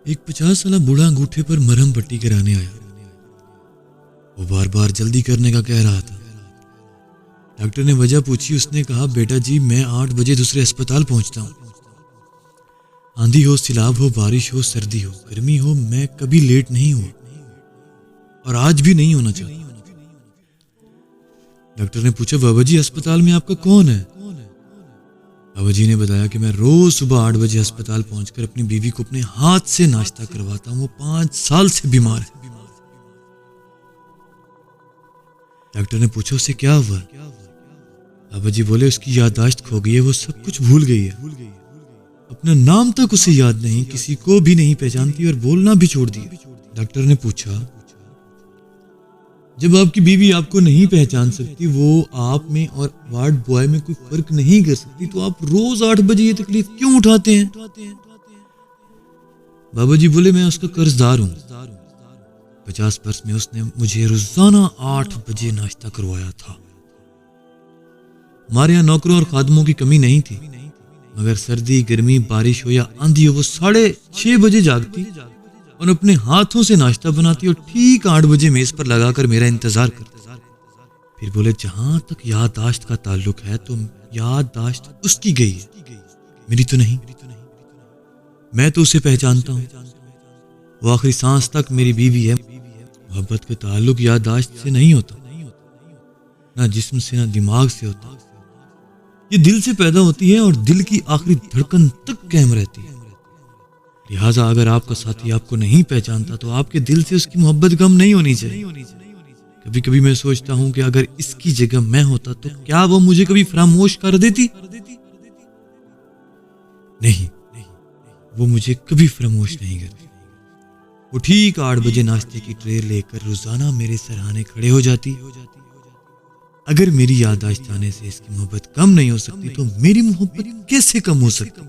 एक 50 साल बूढ़ा अंगूठे पर मरहम पट्टी कराने आया। वो बार बार जल्दी करने का कह रहा था। डॉक्टर ने वजह पूछी। उसने कहा, बेटा जी, मैं 8 बजे दूसरे अस्पताल पहुंचता हूँ। आंधी हो, सिलाब हो, बारिश हो, सर्दी हो, गर्मी हो, मैं कभी लेट नहीं हुआ और आज भी नहीं होना चाहता। डॉक्टर ने पूछा, बाबा जी, अस्पताल में आपका कौन है? बाबा जी ने बताया कि मैं रोज सुबह 8 बजे अस्पताल पहुंचकर अपनी बीवी को अपने हाथ से नाश्ता करवाता हूँ। वो 5 साल से बीमार है। डॉक्टर ने पूछा, उसे क्या हुआ? बाबा जी बोले, उसकी याददाश्त खो गई है, वो सब कुछ भूल गई है। अपना नाम तक उसे याद नहीं, किसी को भी नहीं पहचानती और बोलना भी छोड़ दिया। डॉक्टर ने पूछा, जब आपकी बीवी आपको नहीं पहचान सकती, वो आप में और वार्ड बॉय में कोई फर्क नहीं कर सकती, तो आप रोज 8 बजे ये तकलीफ क्यों उठाते हैं? बाबा जी बोले, मैं उसका कर्जदार हूँ। 50 वर्ष में उसने मुझे रोजाना 8 बजे नाश्ता करवाया था। हमारे यहाँ नौकरों और खादमों की कमी नहीं थी, मगर सर्दी, गर्मी, बारिश हो या आंधी हो, वो 6:30 बजे जागती और अपने हाथों से नाश्ता बनाती और ठीक 8 बजे मेज पर लगाकर मेरा इंतजार करती। फिर बोले, जहां तक याददाश्त का ताल्लुक है, तो याददाश्त उसकी गई है, मेरी तो नहीं। मैं तो उसे पहचानता हूँ, वो आखिरी सांस तक मेरी बीवी है। मोहब्बत का ताल्लुक याददाश्त से नहीं होता, ना जिस्म से, ना दिमाग से होता। ये दिल से पैदा होती है और दिल की आखिरी धड़कन तक कायम रहती है। लिहाजा अगर आपका साथी आपको नहीं पहचानता, तो आपके दिल से उसकी मोहब्बत कम नहीं होनी चाहिए। कभी कभी मैं सोचता हूँ कि अगर इसकी जगह मैं होता, तो क्या वो मुझे कभी फरामोश कर देती? नहीं, वो मुझे कभी फरामोश नहीं करती। वो ठीक 8 बजे नाश्ते की ट्रे लेकर रोजाना मेरे सराहने खड़े हो जाती। अगर मेरी याददाश्त आने से इसकी मोहब्बत कम नहीं हो सकती, तो मेरी मोहब्बत कैसे कम हो सकती?